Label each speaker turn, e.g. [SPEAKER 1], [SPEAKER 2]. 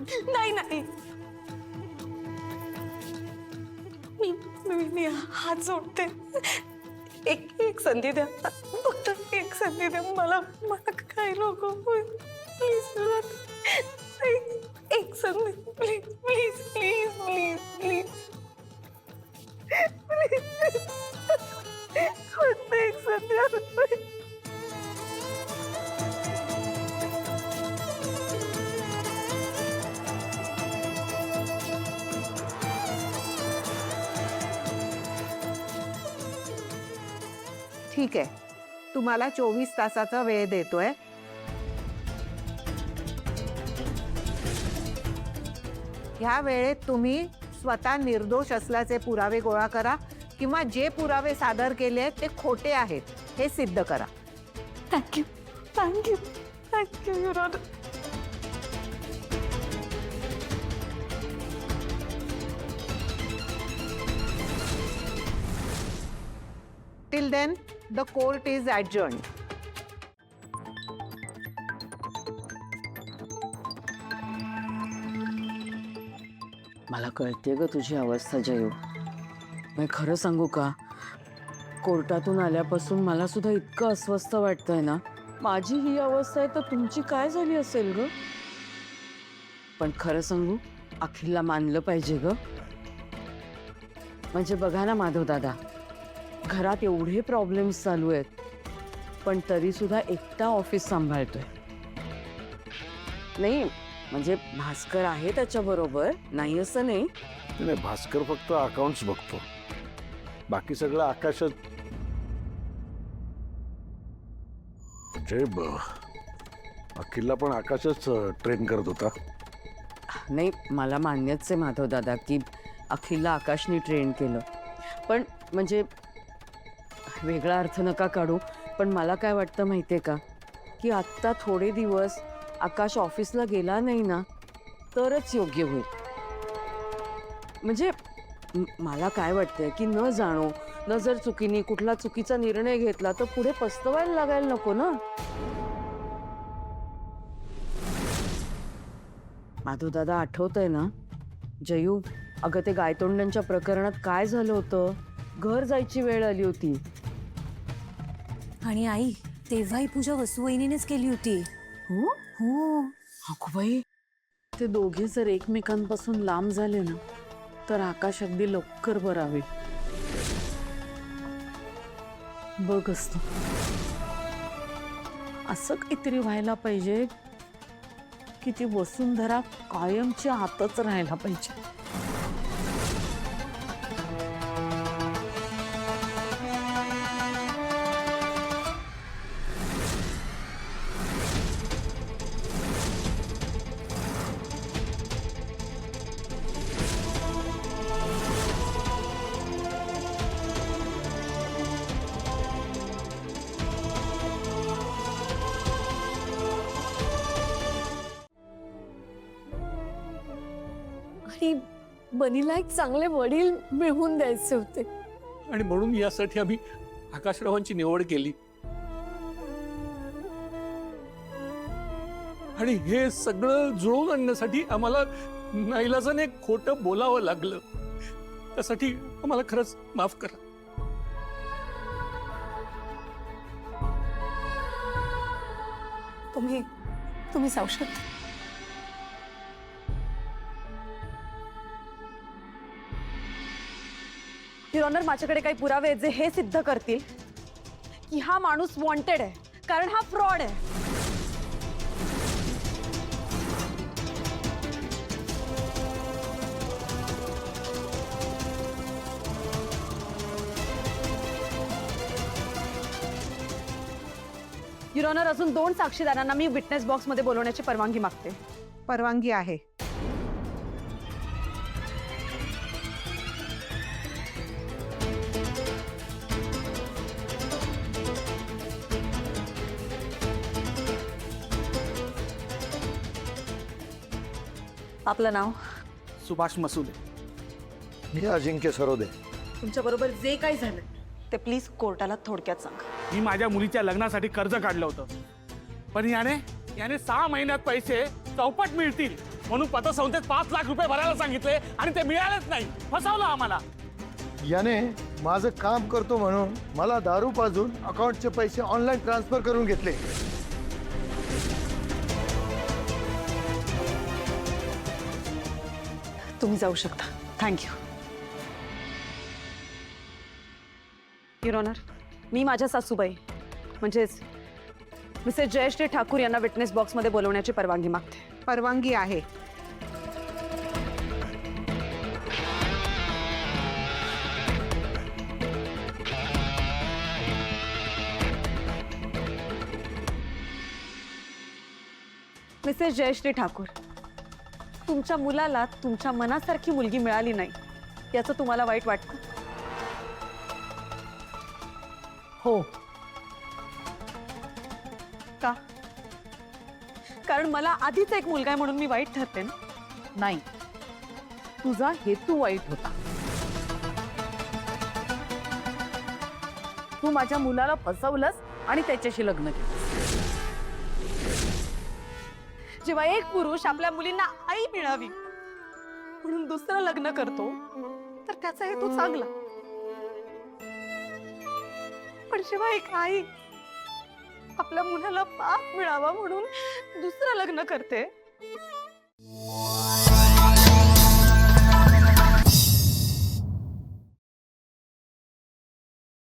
[SPEAKER 1] नाही नाही, मी हात जोडते. एक संधी द्या, फक्त एक संधी द्या. मला काही नको प्लीज. एक संधी please please please please please फक्त एक संधी.
[SPEAKER 2] ठीक आहे, तुम्हाला 24 तासाचा वेळ देतोय. ह्या वेळेत तुम्ही स्वतः निर्दोष असल्याचे पुरावे गोळा करा किंवा जे पुरावे सादर केले ते खोटे आहेत हे सिद्ध करा.
[SPEAKER 1] Thank you thank you thank you your honour.
[SPEAKER 2] Till then, the court is adjourned.
[SPEAKER 3] मला कळते ग तुझी अवस्था जयू. मी खरं सांगू का, कोर्टातून आल्यापासून मला सुद्धा इतकं अस्वस्थ वाटतंय ना. माझी ही अवस्था आहे तर तुमची काय झाली असेल ग. पण खरं सांगू, अखिलला मानलं पाहिजे ग. म्हणजे बघा ना माधव दादा, घरात एवढे प्रॉब्लेम्स चालू आहेत पण तरी सुद्धा एकटा ऑफिस सांभाळतोय. नाही म्हणजे भास्कर आहे त्याच्याबरोबर, नाही असं नाही.
[SPEAKER 4] नाही, भास्कर फक्त अकाउंट्स बघतो, बाकी सगळं आकाशात. अखिलला पण आकाशच ट्रेन करत होता.
[SPEAKER 3] नाही मला मान्यच आहे माधव दादा की अखिलला आकाशने ट्रेन केलं, पण म्हणजे वेगळा अर्थ नका काढू. पण मला काय वाटतं माहिती आहे का, की आत्ता थोडे दिवस आकाश ऑफिसला गेला नाही ना तरच योग्य होईल. म्हणजे मला काय वाटतंय की न जाणो न जर चुकीने कुठला चुकीचा निर्णय घेतला तर पुढे पस्तवायला लागायला नको ना. माधव दादा आठवतंय ना जयू, अगं ते गायतोंडांच्या प्रकरणात काय झालं होतं, घर जायची वेळ आली होती.
[SPEAKER 1] आणि आई, तेव्हाही पूजा वसुवहिनीनेच केली होती.
[SPEAKER 3] हो
[SPEAKER 1] हो.
[SPEAKER 3] अगो बाई, ते दोघे जर एकमेकांपासून लांब झाले ना तर आकाश अगदी लवकर बरा होईल. बघ असतं असं काहीतरी व्हायला पाहिजे की ती वसुंधरा कायमची आतच राहायला पाहिजे.
[SPEAKER 1] आणि बनीला एक चांगले वडील मिळवून द्यायचे होते.
[SPEAKER 5] आणि म्हणून यासाठी आम्ही आकाशरावांची निवड केली. आणि हे सगळं जुळवून आणण्यासाठी आम्हाला नाईलाजाने खोटं बोलावं लागलं. त्यासाठी आम्हाला खरंच माफ करा.
[SPEAKER 1] तुम्ही जाऊ शकता.
[SPEAKER 6] युअर ऑनर, माझ्याकडे काही पुरावे आहेत जे हे सिद्ध करतील की हा माणूस वॉन्टेड आहे, कारण हा फ्रॉड आहे. युअर ऑनर, अजून 2 साक्षीदारांना मी विटनेस बॉक्समध्ये बोलवण्याची परवानगी मागते.
[SPEAKER 2] परवानगी आहे.
[SPEAKER 6] आपलं नाव?
[SPEAKER 5] सुभाष मसुदे.
[SPEAKER 4] हे अजिंक्य सरोदे.
[SPEAKER 6] तुमच्या बरोबर जे काही झालं ते प्लीज कोर्टाला थोडक्यात सांगा.
[SPEAKER 5] मी माझ्या मुलीच्या लग्नासाठी कर्ज काढलं होतं, पण याने 6 महिन्यात पैसे चौपट मिळतील म्हणून पतसंस्थेत 5 लाख रुपये भरायला सांगितले आणि ते मिळालेच नाही. फसवलं आम्हाला.
[SPEAKER 7] याने माझं काम करतो म्हणून मला दारू पाजून अकाउंटचे पैसे ऑनलाईन ट्रान्सफर करून घेतले.
[SPEAKER 6] तुम्ही जाऊ शकता. थँक्यू. युअर ऑनर, मी माझ्या सासूबाई म्हणजेच मिसेस जयश्री ठाकूर यांना विटनेस बॉक्समध्ये बोलवण्याची परवानगी मागते.
[SPEAKER 2] परवानगी आहे.
[SPEAKER 6] मिसेस जयश्री ठाकूर, तुमच्या मुलाला तुमच्या मनासारखी मुलगी मिळाली नाही याचं तुम्हाला वाईट वाटतं?
[SPEAKER 2] हो.
[SPEAKER 6] का? कारण मला आधीच एक मुलगा आहे म्हणून मी वाईट ठरते ना?
[SPEAKER 3] नाही, तुझा हेतू वाईट होता. तू माझ्या मुलाला फसवलंस आणि त्याच्याशी लग्न केलं.
[SPEAKER 6] जेव्हा एक पुरुष आपल्या मुलींना आई मिळावी म्हणून दुसरं लग्न करतो तर त्याचा हेतू चांगला. पण जेव्हा एक आई आपल्या मुलाला बाप मिळावा म्हणून दुसरं लग्न करते